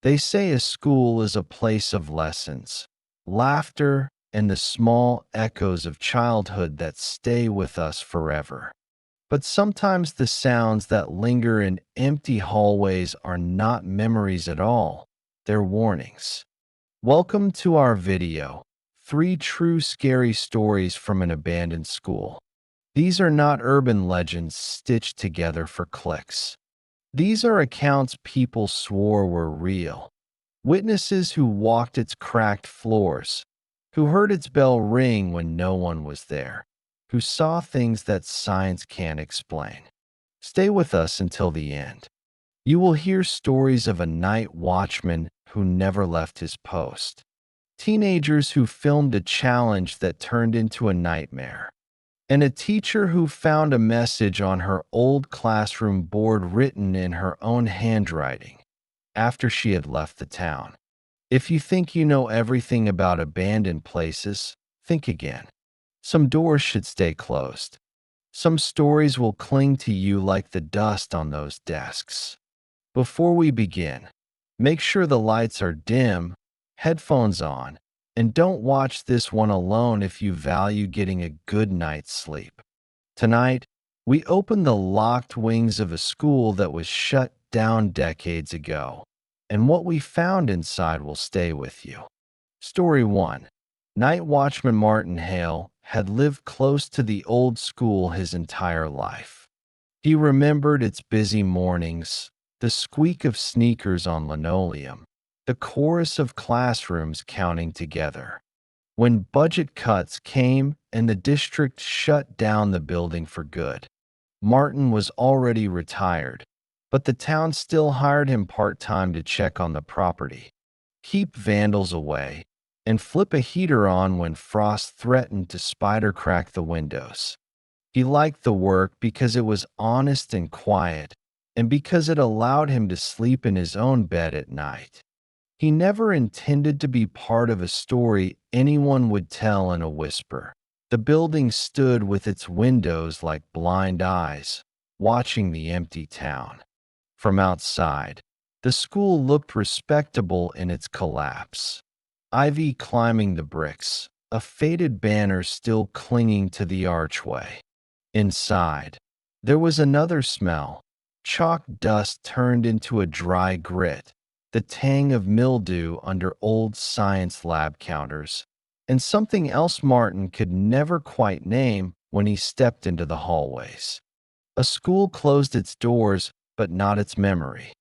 They say a school is a place of lessons, laughter, and the small echoes of childhood that stay with us forever. But sometimes the sounds that linger in empty hallways are not memories at all, they're warnings. Welcome to our video, 3 True Scary Stories from an Abandoned School. These are not urban legends stitched together for clicks. These are accounts people swore were real. Witnesses who walked its cracked floors, who heard its bell ring when no one was there, who saw things that science can't explain. Stay with us until the end. You will hear stories of a night watchman who never left his post, teenagers who filmed a challenge that turned into a nightmare, and a teacher who found a message on her old classroom board written in her own handwriting after she had left the town. If you think you know everything about abandoned places, think again. Some doors should stay closed. Some stories will cling to you like the dust on those desks. Before we begin, make sure the lights are dim, headphones on, and don't watch this one alone if you value getting a good night's sleep. Tonight, we open the locked wings of a school that was shut down decades ago, and what we found inside will stay with you. Story 1. Night watchman Martin Hale had lived close to the old school his entire life. He remembered its busy mornings, the squeak of sneakers on linoleum, the chorus of classrooms counting together. When budget cuts came and the district shut down the building for good, Martin was already retired, but the town still hired him part-time to check on the property, keep vandals away, and flip a heater on when frost threatened to spider crack the windows. He liked the work because it was honest and quiet, and because it allowed him to sleep in his own bed at night. He never intended to be part of a story anyone would tell in a whisper. The building stood with its windows like blind eyes, watching the empty town. From outside, the school looked respectable in its collapse. Ivy climbing the bricks, a faded banner still clinging to the archway. Inside, there was another smell, chalk dust turned into a dry grit, the tang of mildew under old science lab counters, and something else Martin could never quite name when he stepped into the hallways. A school closed its doors, but not its memory.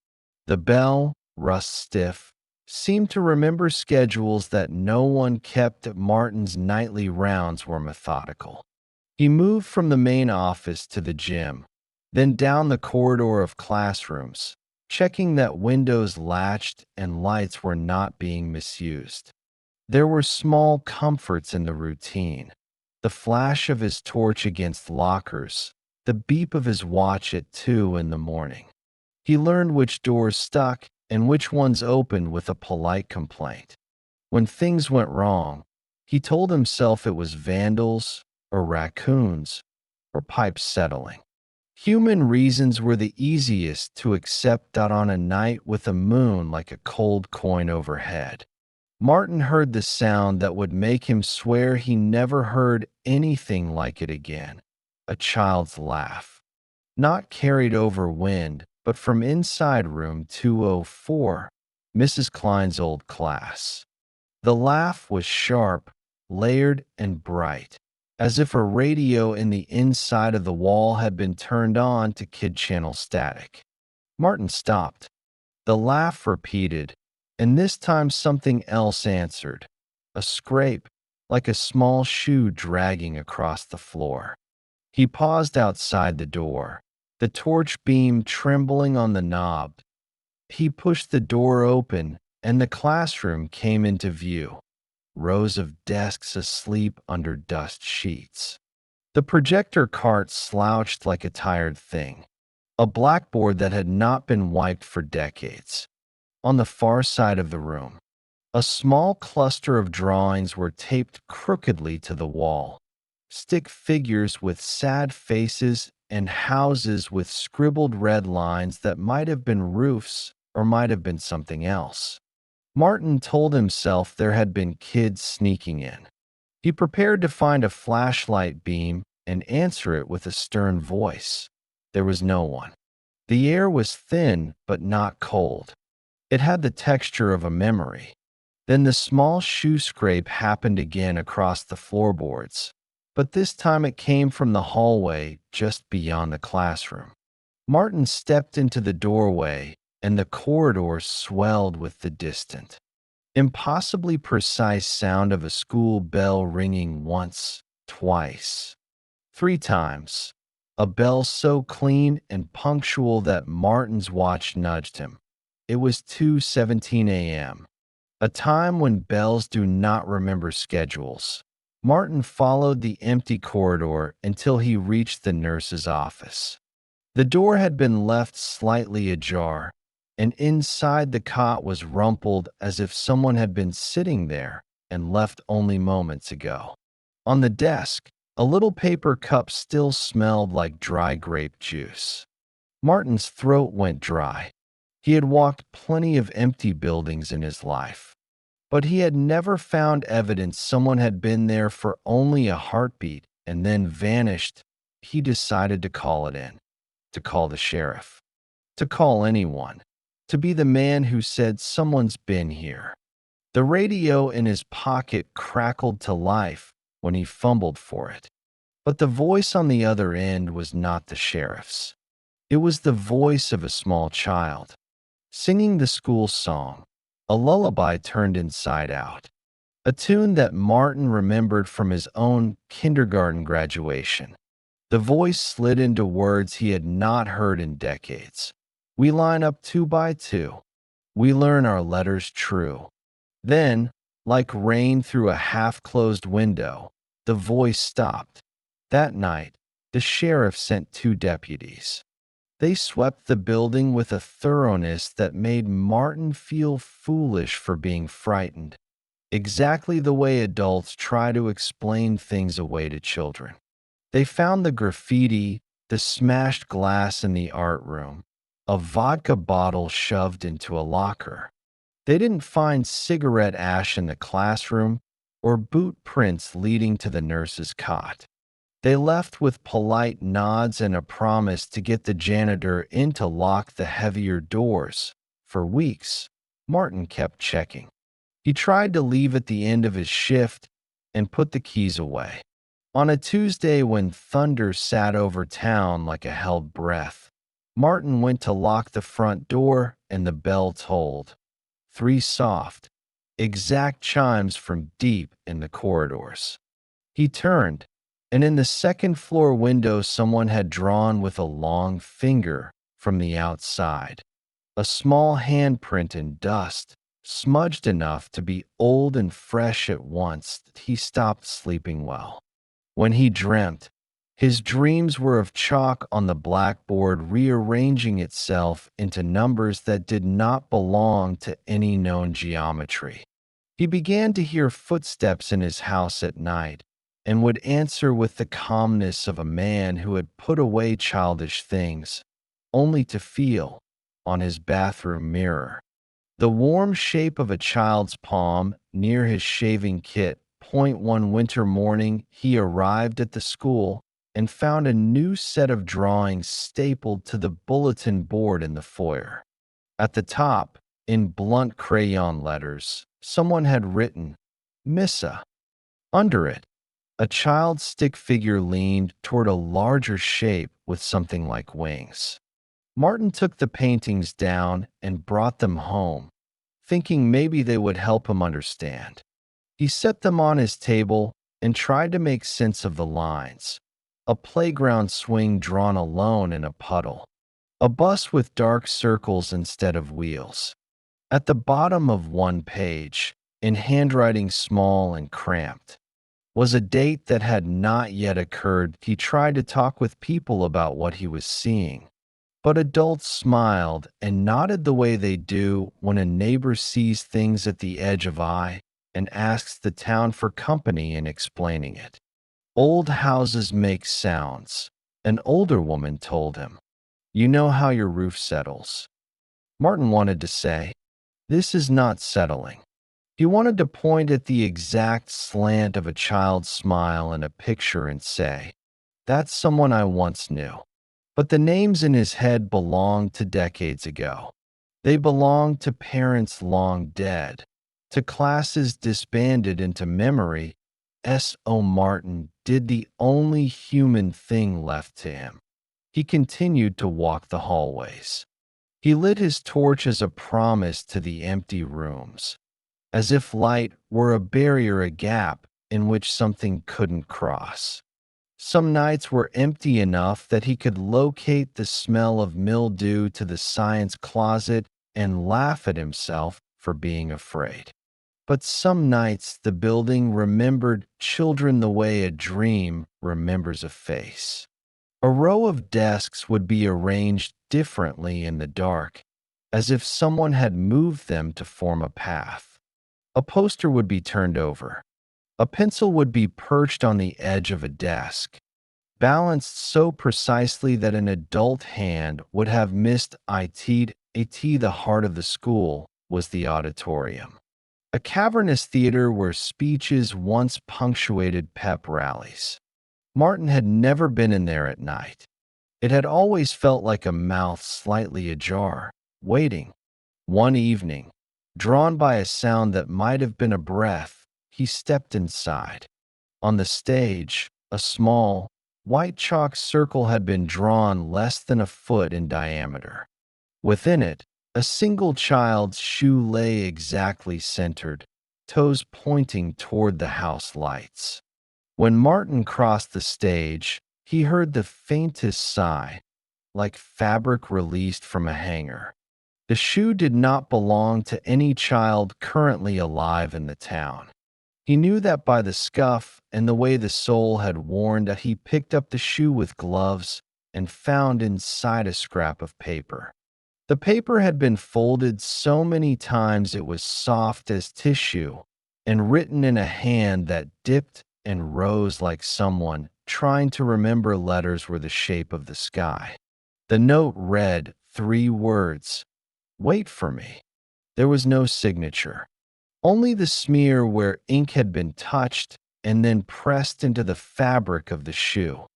The bell, rust stiff, seemed to remember schedules that no one kept. Martin's nightly rounds were methodical. He moved from the main office to the gym, then down the corridor of classrooms, checking that windows latched and lights were not being misused. There were small comforts in the routine: the flash of his torch against lockers, the beep of his watch at 2 in the morning. He learned which doors stuck and which ones opened with a polite complaint. When things went wrong, he told himself it was vandals, or raccoons, or pipes settling. Human reasons were the easiest to accept on a night with a moon like a cold coin overhead. Martin heard the sound that would make him swear he never heard anything like it again: a child's laugh. Not carried over wind, but from inside room 204, Mrs. Klein's old class. The laugh was sharp, layered, and bright, as if a radio in the inside of the wall had been turned on to kid channel static. Martin stopped. The laugh repeated, and this time something else answered: a scrape, like a small shoe dragging across the floor. He paused outside the door, the torch beam trembling on the knob. He pushed the door open, and the classroom came into view: rows of desks asleep under dust sheets. The projector cart slouched like a tired thing, a blackboard that had not been wiped for decades. On the far side of the room, a small cluster of drawings were taped crookedly to the wall: stick figures with sad faces and houses with scribbled red lines that might have been roofs or might have been something else. Martin told himself there had been kids sneaking in. He prepared to find a flashlight beam and answer it with a stern voice. There was no one. The air was thin but not cold. It had the texture of a memory. Then the small shoe scrape happened again across the floorboards, but this time it came from the hallway just beyond the classroom. Martin stepped into the doorway, and the corridor swelled with the distant, impossibly precise sound of a school bell ringing once, twice, three times. A bell so clean and punctual that Martin's watch nudged him. It was 2:17 a.m., a time when bells do not remember schedules. Martin followed the empty corridor until he reached the nurse's office. The door had been left slightly ajar, and inside the cot was rumpled as if someone had been sitting there and left only moments ago. On the desk, a little paper cup still smelled like dry grape juice. Martin's throat went dry. He had walked plenty of empty buildings in his life, but he had never found evidence someone had been there for only a heartbeat and then vanished. He decided to call it in, to call the sheriff, to call anyone, to be the man who said someone's been here. The radio in his pocket crackled to life when he fumbled for it. But the voice on the other end was not the sheriff's. It was the voice of a small child, singing the school song, a lullaby turned inside out, a tune that Martin remembered from his own kindergarten graduation. The voice slid into words he had not heard in decades. We line up 2 by 2. We learn our letters true. Then, like rain through a half-closed window, the voice stopped. That night, the sheriff sent 2 deputies. They swept the building with a thoroughness that made Martin feel foolish for being frightened, exactly the way adults try to explain things away to children. They found the graffiti, the smashed glass in the art room, a vodka bottle shoved into a locker. They didn't find cigarette ash in the classroom or boot prints leading to the nurse's cot. They left with polite nods and a promise to get the janitor in to lock the heavier doors. For weeks, Martin kept checking. He tried to leave at the end of his shift and put the keys away. On a Tuesday when thunder sat over town like a held breath, Martin went to lock the front door and the bell tolled. 3 soft, exact chimes from deep in the corridors. He turned, and in the second-floor window someone had drawn with a long finger from the outside. A small handprint in dust, smudged enough to be old and fresh at once. He stopped sleeping well. When he dreamt, his dreams were of chalk on the blackboard rearranging itself into numbers that did not belong to any known geometry. He began to hear footsteps in his house at night, and would answer with the calmness of a man who had put away childish things, only to feel, on his bathroom mirror, the warm shape of a child's palm near his shaving kit. One winter morning, he arrived at the school and found a new set of drawings stapled to the bulletin board in the foyer. At the top, in blunt crayon letters, someone had written, Missa. Under it, a child's stick figure leaned toward a larger shape with something like wings. Martin took the paintings down and brought them home, thinking maybe they would help him understand. He set them on his table and tried to make sense of the lines. A playground swing drawn alone in a puddle. A bus with dark circles instead of wheels. At the bottom of one page, in handwriting small and cramped, was a date that had not yet occurred. He tried to talk with people about what he was seeing, but adults smiled and nodded the way they do when a neighbor sees things at the edge of eye and asks the town for company in explaining it. Old houses make sounds, an older woman told him. You know how your roof settles. Martin wanted to say, "This is not settling." He wanted to point at the exact slant of a child's smile in a picture and say, "That's someone I once knew." But the names in his head belonged to decades ago. They belonged to parents long dead, to classes disbanded into memory. S.O. Martin did the only human thing left to him. He continued to walk the hallways. He lit his torch as a promise to the empty rooms, as if light were a barrier, a gap in which something couldn't cross. Some nights were empty enough that he could locate the smell of mildew to the science closet and laugh at himself for being afraid. But some nights the building remembered children the way a dream remembers a face. A row of desks would be arranged differently in the dark, as if someone had moved them to form a path. A poster would be turned over. A pencil would be perched on the edge of a desk, balanced so precisely that an adult hand would have missed it. The heart of the school was the auditorium, a cavernous theater where speeches once punctuated pep rallies. Martin had never been in there at night. It had always felt like a mouth slightly ajar, waiting. One evening, drawn by a sound that might have been a breath, he stepped inside. On the stage, a small, white chalk circle had been drawn less than a foot in diameter. Within it, a single child's shoe lay exactly centered, toes pointing toward the house lights. When Martin crossed the stage, he heard the faintest sigh, like fabric released from a hanger. The shoe did not belong to any child currently alive in the town. He knew that by the scuff and the way the sole had worn. That he picked up the shoe with gloves and found inside a scrap of paper. The paper had been folded so many times it was soft as tissue and written in a hand that dipped and rose like someone trying to remember letters were the shape of the sky. The note read 3 words: "Wait for me." There was no signature, only the smear where ink had been touched and then pressed into the fabric of the shoe.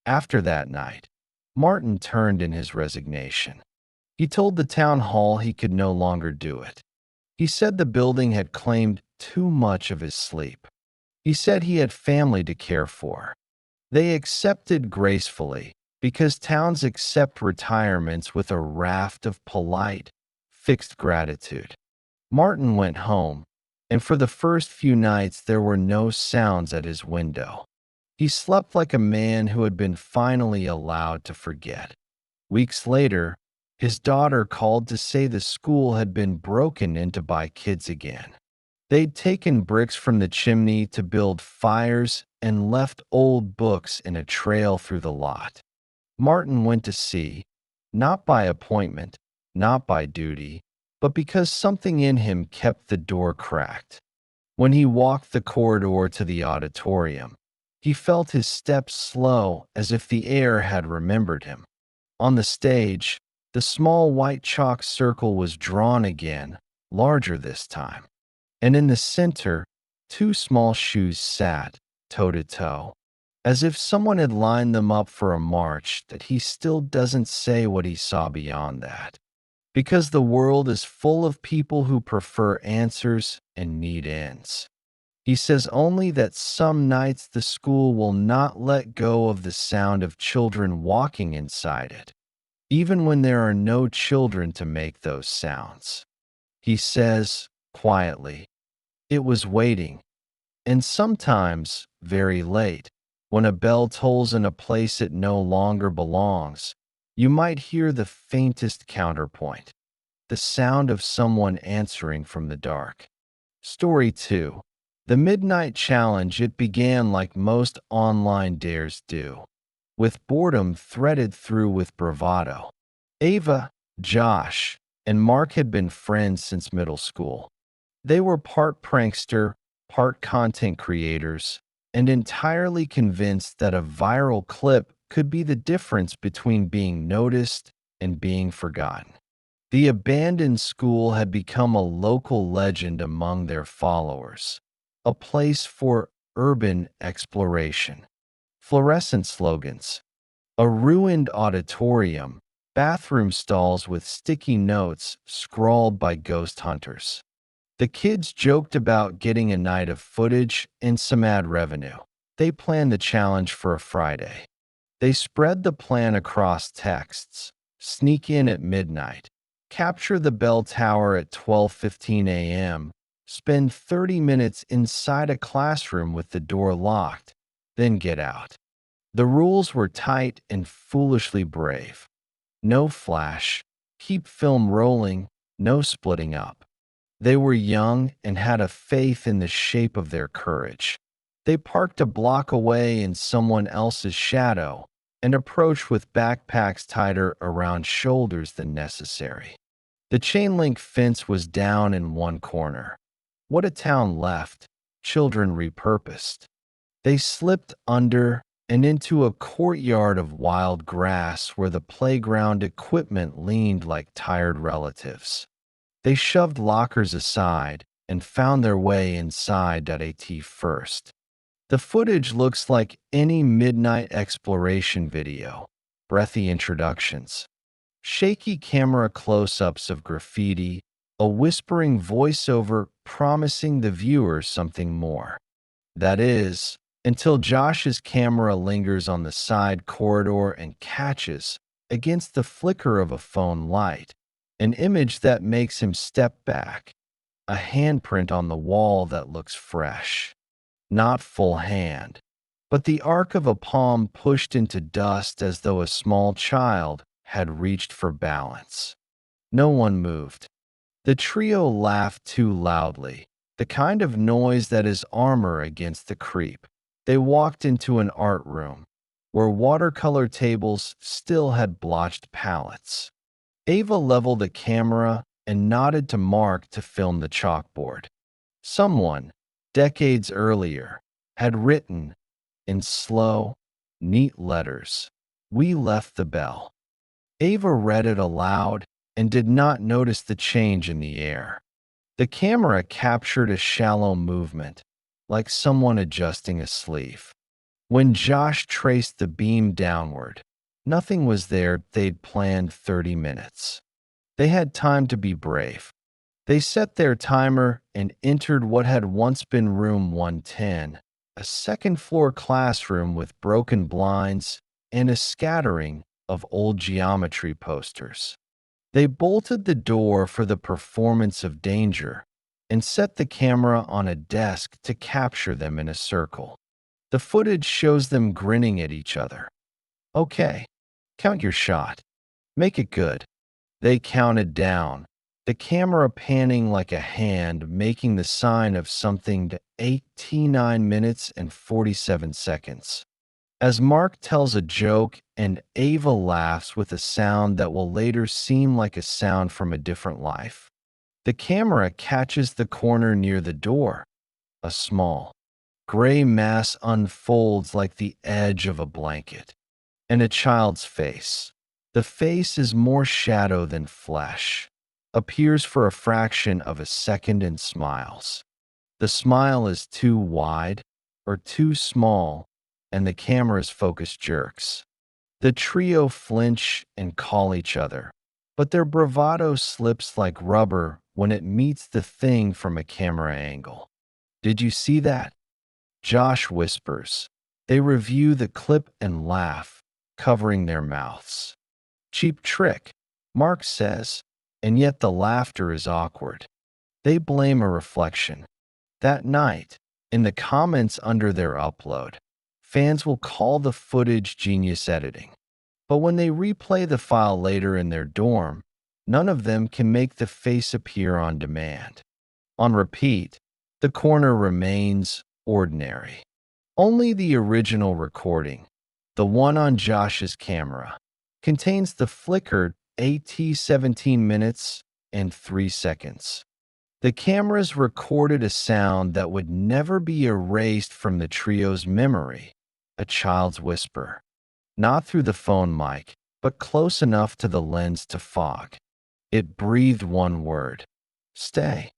After that night, Martin turned in his resignation. He told the town hall he could no longer do it. He said the building had claimed too much of his sleep. He said he had family to care for. They accepted gracefully, because towns accept retirements with a raft of polite, fixed gratitude. Martin went home, and for the first few nights there were no sounds at his window. He slept like a man who had been finally allowed to forget. Weeks later, his daughter called to say the school had been broken into by kids again. They'd taken bricks from the chimney to build fires and left old books in a trail through the lot. Martin went to see, not by appointment, not by duty, but because something in him kept the door cracked. When he walked the corridor to the auditorium, he felt his steps slow as if the air had remembered him. On the stage, the small white chalk circle was drawn again, larger this time. And in the center, 2 small shoes sat, toe to toe, as if someone had lined them up for a march. That he still doesn't say what he saw beyond that, because the world is full of people who prefer answers and need ends. He says only that some nights the school will not let go of the sound of children walking inside it, even when there are no children to make those sounds. He says, quietly, it was waiting, and sometimes very late, when a bell tolls in a place it no longer belongs, you might hear the faintest counterpoint, the sound of someone answering from the dark. Story 2. The Midnight Challenge. It began like most online dares do, with boredom threaded through with bravado. Ava, Josh, and Mark had been friends since middle school. They were part prankster, part content creators, and entirely convinced that a viral clip could be the difference between being noticed and being forgotten. The abandoned school had become a local legend among their followers, a place for urban exploration. Fluorescent slogans, a ruined auditorium, bathroom stalls with sticky notes scrawled by ghost hunters. The kids joked about getting a night of footage and some ad revenue. They planned the challenge for a Friday. They spread the plan across texts, sneak in at midnight, capture the bell tower at 12:15 a.m., spend 30 minutes inside a classroom with the door locked, then get out. The rules were tight and foolishly brave. No flash, keep film rolling, no splitting up. They were young and had a faith in the shape of their courage. They parked a block away in someone else's shadow and approached with backpacks tighter around shoulders than necessary. The chain link fence was down in one corner. What a town left, children repurposed. They slipped under and into a courtyard of wild grass where the playground equipment leaned like tired relatives. They shoved lockers aside and found their way inside .at first. The footage looks like any midnight exploration video. Breathy introductions, shaky camera close-ups of graffiti, a whispering voiceover promising the viewer something more. That is, until Josh's camera lingers on the side corridor and catches, against the flicker of a phone light, an image that makes him step back, a handprint on the wall that looks fresh. Not full hand, but the arc of a palm pushed into dust as though a small child had reached for balance. No one moved. The trio laughed too loudly, the kind of noise that is armor against the creep. They walked into an art room, where watercolor tables still had blotched palettes. Ava leveled the camera and nodded to Mark to film the chalkboard. Someone, decades earlier, had written, in slow, neat letters, "We left the bell." Ava read it aloud and did not notice the change in the air. The camera captured a shallow movement, like someone adjusting a sleeve. When Josh traced the beam downward, nothing was there they'd planned 30 minutes. They had time to be brave. They set their timer and entered what had once been room 110, a second-floor classroom with broken blinds and a scattering of old geometry posters. They bolted the door for the performance of danger and set the camera on a desk to capture them in a circle. The footage shows them grinning at each other. "Okay, count your shot. Make it good." They counted down, the camera panning like a hand making the sign of something to 89 minutes and 47 seconds. As Mark tells a joke and Ava laughs with a sound that will later seem like a sound from a different life, the camera catches the corner near the door. A small, gray mass unfolds like the edge of a blanket, and a child's face. The face is more shadow than flesh, appears for a fraction of a second and smiles. The smile is too wide or too small, and the camera's focus jerks. The trio flinch and call each other, but their bravado slips like rubber when it meets the thing from a camera angle. "Did you see that?" Josh whispers. They review the clip and laugh, covering their mouths. "Cheap trick," Mark says, and yet the laughter is awkward. They blame a reflection. That night, in the comments under their upload, fans will call the footage genius editing. But when they replay the file later in their dorm, none of them can make the face appear on demand. On repeat, the corner remains ordinary. Only the original recording, the one on Josh's camera, contains the flickered AT 17 minutes and 3 seconds. The cameras recorded a sound that would never be erased from the trio's memory, a child's whisper. Not through the phone mic, but close enough to the lens to fog. It breathed one word: stay.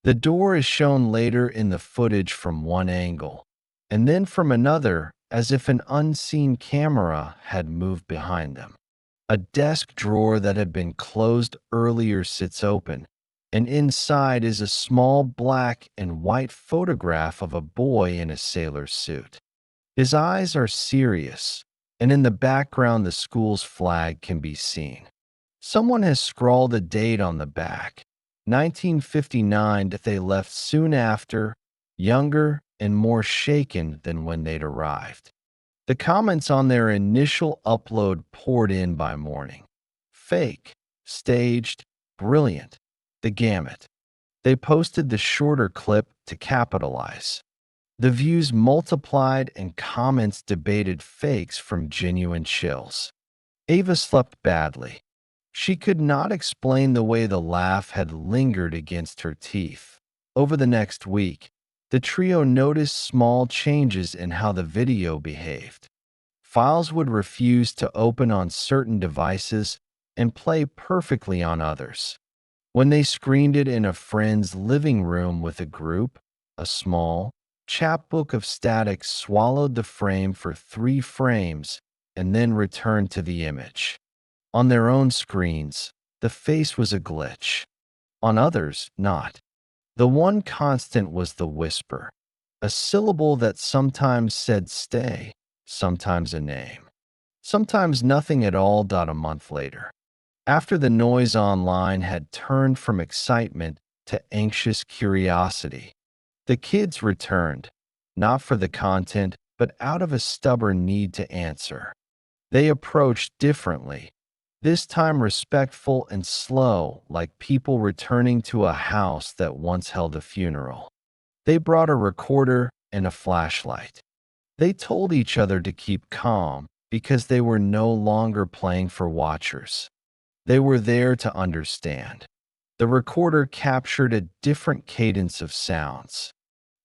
The door is shown later in the footage from one angle, and then from another, as if an unseen camera had moved behind them. A desk drawer that had been closed earlier sits open, and inside is a small black and white photograph of a boy in a sailor's suit. His eyes are serious, and in the background, the school's flag can be seen. Someone has scrawled a date on the back, 1959, that they left soon after, younger and more shaken than when they'd arrived. The comments on their initial upload poured in by morning. Fake, staged, brilliant, the gamut. They posted the shorter clip to capitalize. The views multiplied and comments debated fakes from genuine chills. Ava slept badly. She could not explain the way the laugh had lingered against her teeth. Over the next week, the trio noticed small changes in how the video behaved. Files would refuse to open on certain devices and play perfectly on others. When they screened it in a friend's living room with a group, a small chapbook of static swallowed the frame for 3 frames and then returned to the image. On their own screens, the face was a glitch. On others, not. The one constant was the whisper, a syllable that sometimes said stay, sometimes a name, sometimes nothing at all. A month later, after the noise online had turned from excitement to anxious curiosity, the kids returned, not for the content, but out of a stubborn need to answer. They approached differently, this time respectful and slow, like people returning to a house that once held a funeral. They brought a recorder and a flashlight. They told each other to keep calm because they were no longer playing for watchers. They were there to understand. The recorder captured a different cadence of sounds.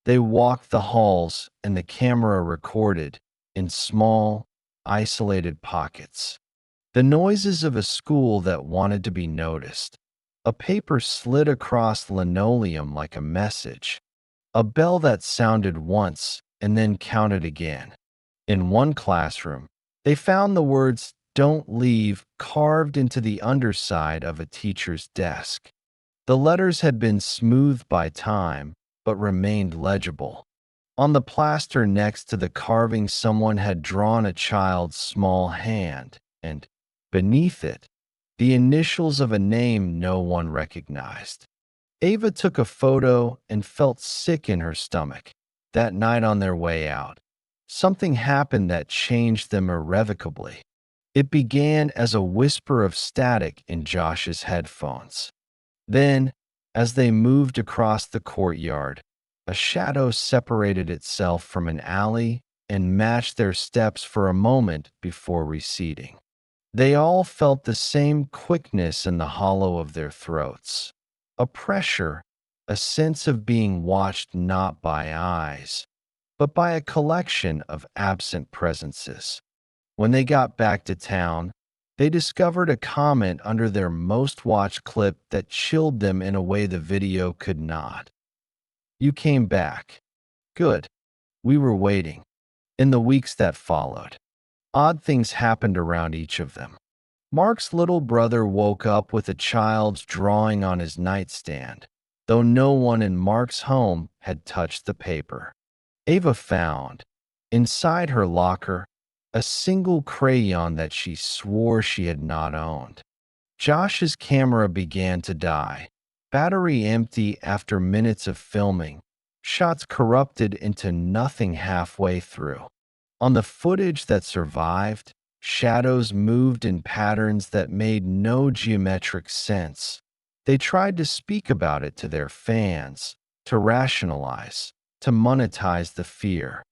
They walked the halls, and the camera recorded, in small, isolated pockets, the noises of a school that wanted to be noticed. A paper slid across linoleum like a message, a bell that sounded once and then counted again. In one classroom, they found the words "Don't leave" carved into the underside of a teacher's desk. The letters had been smoothed by time, but remained legible. On the plaster next to the carving, someone had drawn a child's small hand, and beneath it, the initials of a name no one recognized. Ava took a photo and felt sick in her stomach. That night on their way out, something happened that changed them irrevocably. It began as a whisper of static in Josh's headphones. Then, as they moved across the courtyard, a shadow separated itself from an alley and matched their steps for a moment before receding. They all felt the same quickness in the hollow of their throats, a pressure, a sense of being watched not by eyes, but by a collection of absent presences. When they got back to town, they discovered a comment under their most watched clip that chilled them in a way the video could not. "You came back. Good. We were waiting." In the weeks that followed, odd things happened around each of them. Mark's little brother woke up with a child's drawing on his nightstand, though no one in Mark's home had touched the paper. Ava found, inside her locker, a single crayon that she swore she had not owned. Josh's camera began to die, battery empty after minutes of filming, shots corrupted into nothing halfway through. On the footage that survived, shadows moved in patterns that made no geometric sense. They tried to speak about it to their fans, to rationalize, to monetize the fear.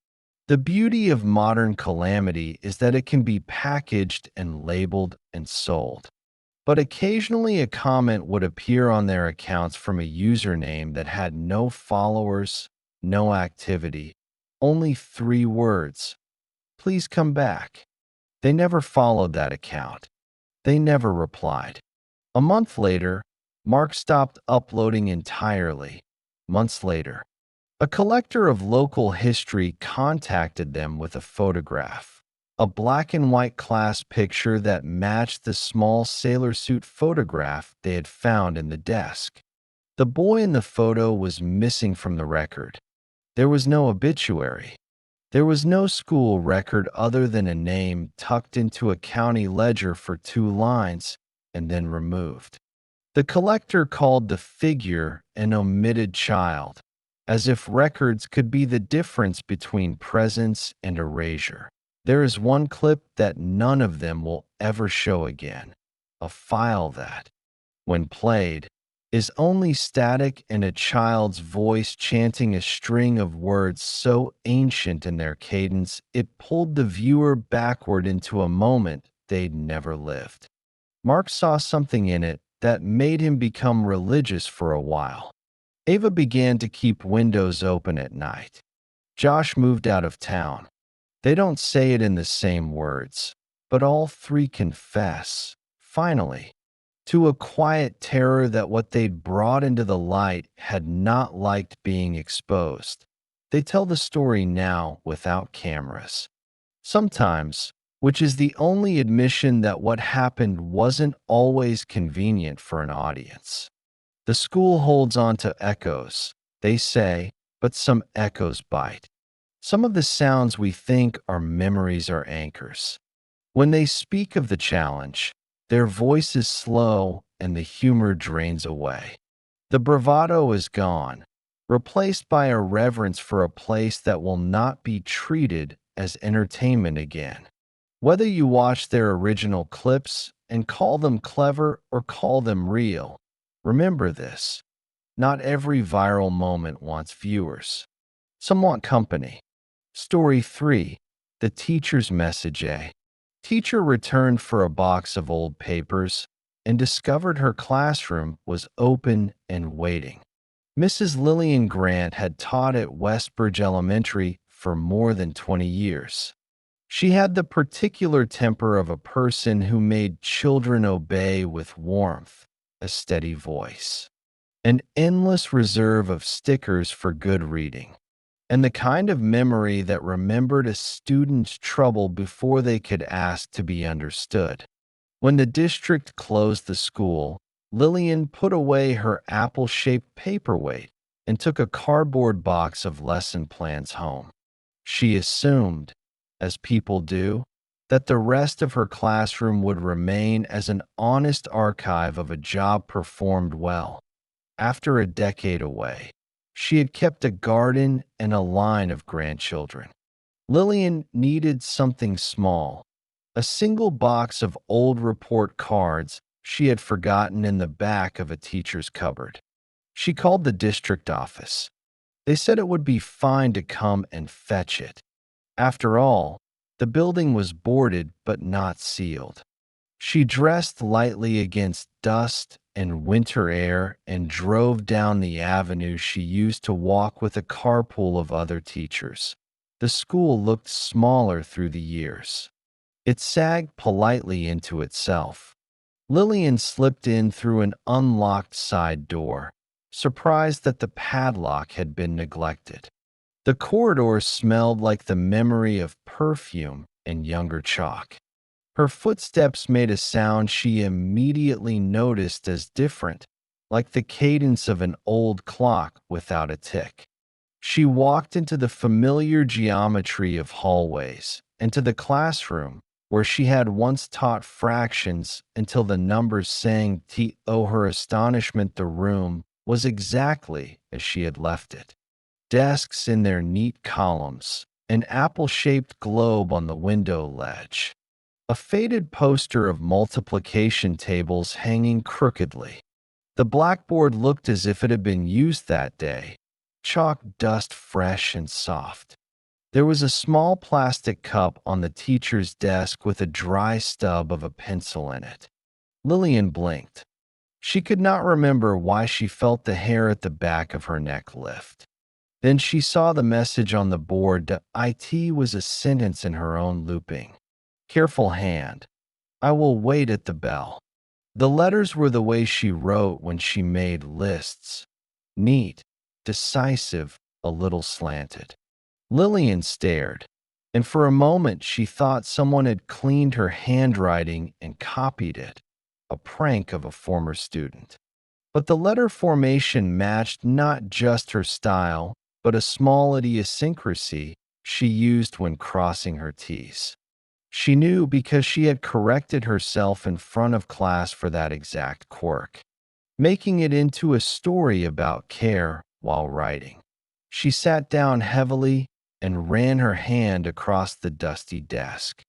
The beauty of modern calamity is that it can be packaged and labeled and sold. But occasionally a comment would appear on their accounts from a username that had no followers, no activity, only 3 words: "Please come back." They never followed that account. They never replied. A month later, Mark stopped uploading entirely. Months later, a collector of local history contacted them with a photograph, a black and white class picture that matched the small sailor suit photograph they had found in the desk. The boy in the photo was missing from the record. There was no obituary. There was no school record other than a name tucked into a county ledger for 2 lines and then removed. The collector called the figure an omitted child, as if records could be the difference between presence and erasure. There is one clip that none of them will ever show again, a file that, when played, is only static and a child's voice chanting a string of words so ancient in their cadence it pulled the viewer backward into a moment they'd never lived. Mark saw something in it that made him become religious for a while. Ava began to keep windows open at night. Josh moved out of town. They don't say it in the same words, but all three confess, finally, to a quiet terror that what they'd brought into the light had not liked being exposed. They tell the story now without cameras. Sometimes, which is the only admission that what happened wasn't always convenient for an audience. The school holds on to echoes, they say, but some echoes bite. Some of the sounds we think are memories are anchors. When they speak of the challenge, their voice is slow and the humor drains away. The bravado is gone, replaced by a reverence for a place that will not be treated as entertainment again. Whether you watch their original clips and call them clever or call them real, remember this: not every viral moment wants viewers. Some want company. Story 3. The Teacher's Message. A teacher returned for a box of old papers and discovered her classroom was open and waiting. Mrs. Lillian Grant had taught at Westbridge Elementary for more than 20 years. She had the particular temper of a person who made children obey with warmth, a steady voice, an endless reserve of stickers for good reading, and the kind of memory that remembered a student's trouble before they could ask to be understood. When the district closed the school, Lillian put away her apple-shaped paperweight and took a cardboard box of lesson plans home. She assumed, as people do, that the rest of her classroom would remain as an honest archive of a job performed well. After a decade away, she had kept a garden and a line of grandchildren. Lillian needed something small, a single box of old report cards she had forgotten in the back of a teacher's cupboard. She called the district office. They said it would be fine to come and fetch it. After all, the building was boarded but not sealed. She dressed lightly against dust and winter air and drove down the avenue she used to walk with a carpool of other teachers. The school looked smaller through the years. It sagged politely into itself. Lillian slipped in through an unlocked side door, surprised that the padlock had been neglected. The corridor smelled like the memory of perfume and younger chalk. Her footsteps made a sound she immediately noticed as different, like the cadence of an old clock without a tick. She walked into the familiar geometry of hallways, into the classroom where she had once taught fractions until the numbers sang to her astonishment the room was exactly as she had left it. Desks in their neat columns, an apple-shaped globe on the window ledge, a faded poster of multiplication tables hanging crookedly. The blackboard looked as if it had been used that day, chalk dust fresh and soft. There was a small plastic cup on the teacher's desk with a dry stub of a pencil in it. Lillian blinked. She could not remember why she felt the hair at the back of her neck lift. Then she saw the message on the board. The IT was a sentence in her own looping. Careful hand. I will wait at the bell. The letters were the way she wrote when she made lists. Neat, decisive, a little slanted. Lillian stared, and for a moment she thought someone had cleaned her handwriting and copied it, a prank of a former student. But the letter formation matched not just her style, but a small idiosyncrasy she used when crossing her T's. She knew because she had corrected herself in front of class for that exact quirk, making it into a story about care while writing. She sat down heavily and ran her hand across the dusty desk.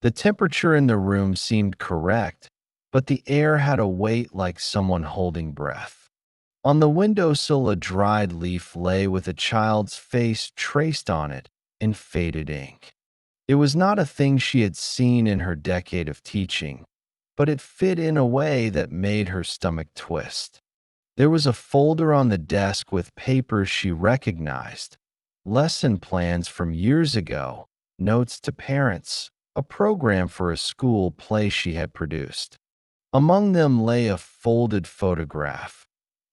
The temperature in the room seemed correct, but the air had a weight like someone holding breath. On the windowsill, a dried leaf lay with a child's face traced on it in faded ink. It was not a thing she had seen in her decade of teaching, but it fit in a way that made her stomach twist. There was a folder on the desk with papers she recognized, lesson plans from years ago, notes to parents, a program for a school play she had produced. Among them lay a folded photograph,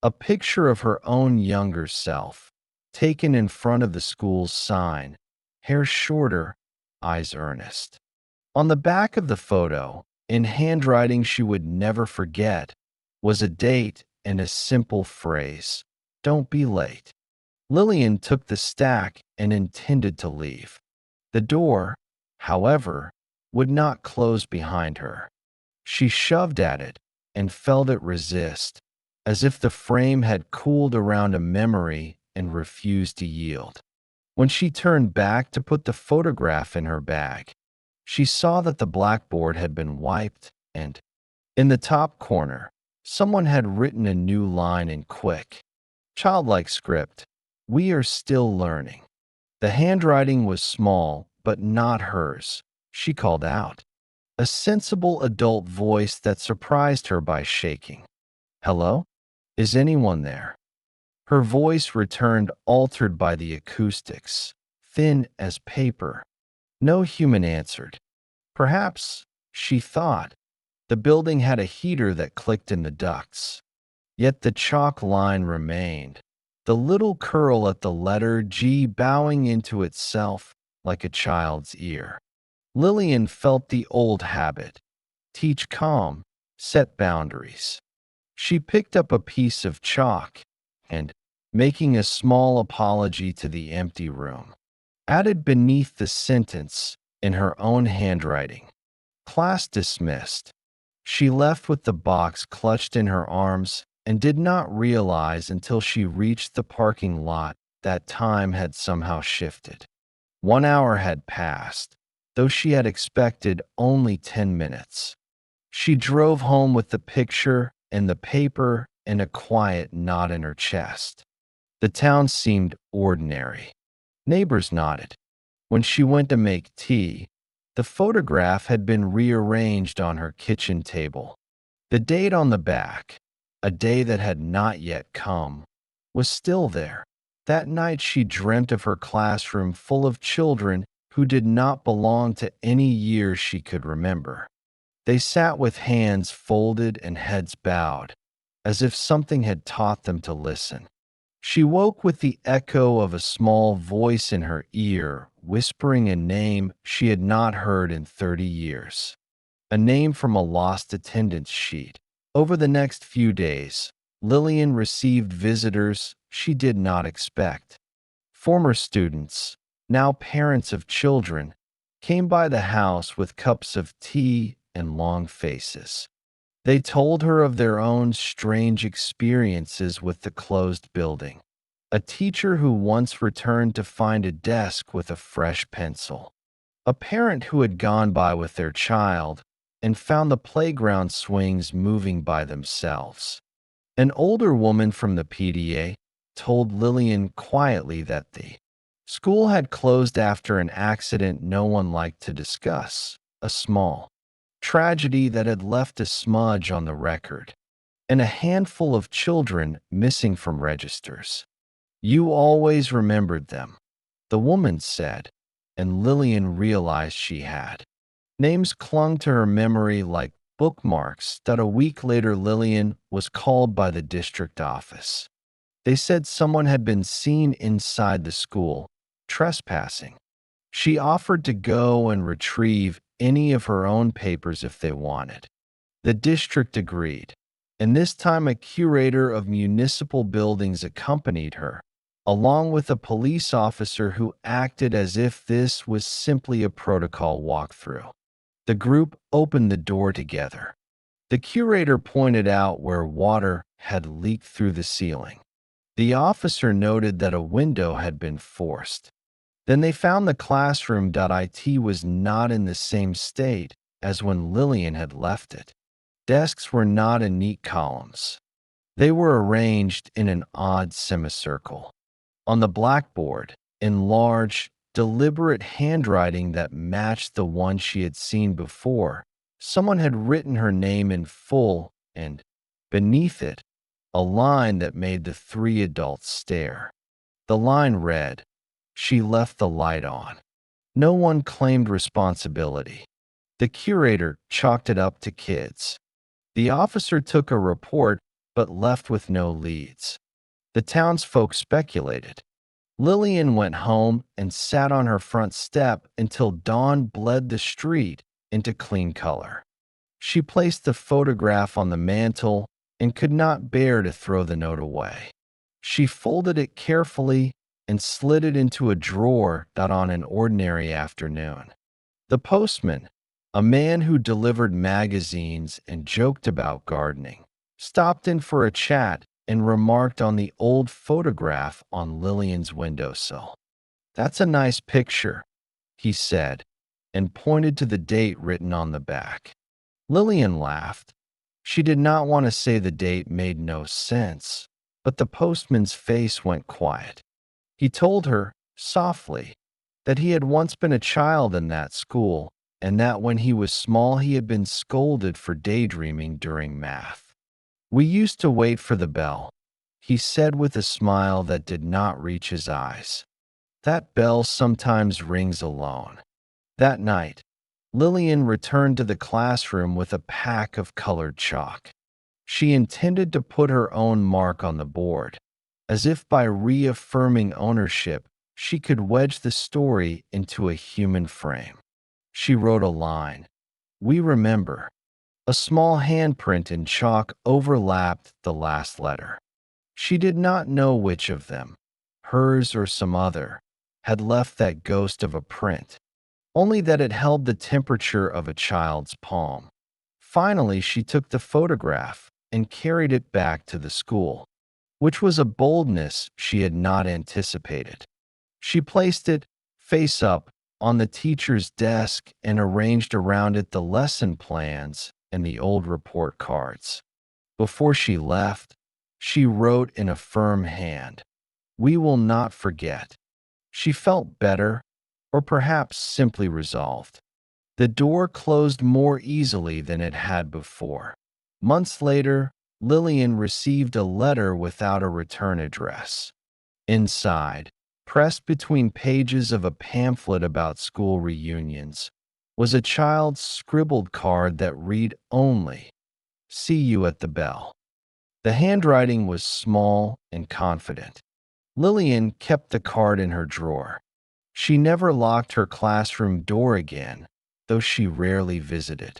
a picture of her own younger self, taken in front of the school's sign, hair shorter, eyes earnest. On the back of the photo, in handwriting she would never forget, was a date and a simple phrase, "Don't be late." Lillian took the stack and intended to leave. The door, however, would not close behind her. She shoved at it and felt it resist, as if the frame had cooled around a memory and refused to yield. When she turned back to put the photograph in her bag, she saw that the blackboard had been wiped and, in the top corner, someone had written a new line in quick, childlike script, "We are still learning." The handwriting was small, but not hers. She called out, a sensible adult voice that surprised her by shaking. "Hello? Is anyone there?" Her voice returned, altered by the acoustics, thin as paper. No human answered. Perhaps, she thought, the building had a heater that clicked in the ducts. Yet the chalk line remained, the little curl at the letter G bowing into itself like a child's ear. Lillian felt the old habit: teach calm, set boundaries. She picked up a piece of chalk and, making a small apology to the empty room, added beneath the sentence, in her own handwriting, "Class dismissed." She left with the box clutched in her arms and did not realize until she reached the parking lot that time had somehow shifted. 1 hour had passed, though she had expected only 10 minutes. She drove home with the picture and the paper and a quiet knot in her chest. The town seemed ordinary. Neighbors nodded. When she went to make tea, the photograph had been rearranged on her kitchen table. The date on the back, a day that had not yet come, was still there. That night she dreamt of her classroom full of children who did not belong to any year she could remember. They sat with hands folded and heads bowed, as if something had taught them to listen. She woke with the echo of a small voice in her ear, whispering a name she had not heard in 30 years. A name from a lost attendance sheet. Over the next few days, Lillian received visitors she did not expect. Former students, now parents of children, came by the house with cups of tea and long faces. They told her of their own strange experiences with the closed building. A teacher who once returned to find a desk with a fresh pencil. A parent who had gone by with their child and found the playground swings moving by themselves. An older woman from the PDA told Lillian quietly that the school had closed after an accident no one liked to discuss, a small tragedy that had left a smudge on the record, and a handful of children missing from registers. "You always remembered them," the woman said, and Lillian realized she had. Names clung to her memory like bookmarks that a week later Lillian was called by the district office. They said someone had been seen inside the school, trespassing. She offered to go and retrieve any of her own papers if they wanted. The district agreed, and this time a curator of municipal buildings accompanied her, along with a police officer who acted as if this was simply a protocol walkthrough. The group opened the door together. The curator pointed out where water had leaked through the ceiling. The officer noted that a window had been forced. Then they found the classroom. It was not in the same state as when Lillian had left it. Desks were not in neat columns. They were arranged in an odd semicircle. On the blackboard, in large, deliberate handwriting that matched the one she had seen before, someone had written her name in full and, beneath it, a line that made the three adults stare. The line read, "She left the light on." No one claimed responsibility. The curator chalked it up to kids. The officer took a report but left with no leads. The townsfolk speculated. Lillian went home and sat on her front step until dawn bled the street into clean color. She placed the photograph on the mantel and could not bear to throw the note away. She folded it carefully and slid it into a drawer on an ordinary afternoon. The postman, a man who delivered magazines and joked about gardening, stopped in for a chat and remarked on the old photograph on Lillian's windowsill. "That's a nice picture," he said, and pointed to the date written on the back. Lillian laughed. She did not want to say the date made no sense, but the postman's face went quiet. He told her, softly, that he had once been a child in that school and that when he was small he had been scolded for daydreaming during math. "We used to wait for the bell," he said with a smile that did not reach his eyes. "That bell sometimes rings alone." That night, Lillian returned to the classroom with a pack of colored chalk. She intended to put her own mark on the board, as if by reaffirming ownership, she could wedge the story into a human frame. She wrote a line, "We remember." A small handprint in chalk overlapped the last letter. She did not know which of them, hers or some other, had left that ghost of a print, only that it held the temperature of a child's palm. Finally, she took the photograph and carried it back to the school, which was a boldness she had not anticipated. She placed it, face up, on the teacher's desk and arranged around it the lesson plans and the old report cards. Before she left, she wrote in a firm hand, "We will not forget." She felt better, or perhaps simply resolved. The door closed more easily than it had before. Months later, Lillian received a letter without a return address. Inside, pressed between pages of a pamphlet about school reunions, was a child's scribbled card that read only, "See you at the bell." The handwriting was small and confident. Lillian kept the card in her drawer. She never locked her classroom door again, though she rarely visited.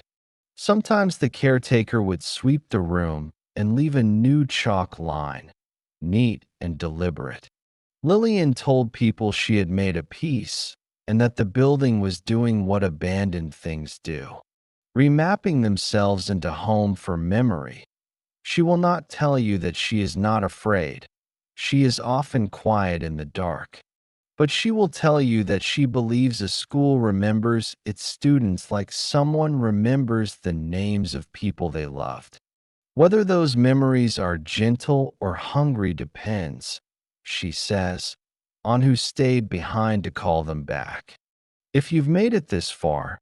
Sometimes the caretaker would sweep the room and leave a new chalk line, neat and deliberate. Lillian told people she had made a peace and that the building was doing what abandoned things do, remapping themselves into home for memory. She will not tell you that she is not afraid. She is often quiet in the dark. But she will tell you that she believes a school remembers its students like someone remembers the names of people they loved. Whether those memories are gentle or hungry depends, she says, on who stayed behind to call them back. If you've made it this far,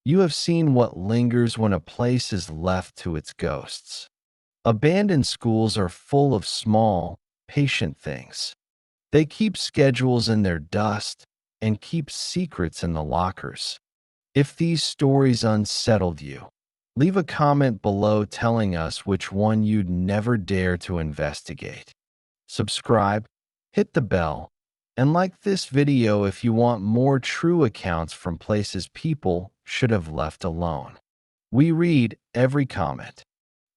you have seen what lingers when a place is left to its ghosts. Abandoned schools are full of small, patient things. They keep schedules in their dust and keep secrets in the lockers. If these stories unsettled you, Leave a comment below telling us which one you'd never dare to investigate. Subscribe, hit the bell, and like this video if you want more true accounts from places people should have left alone. We read every comment.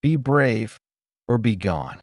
Be brave or be gone.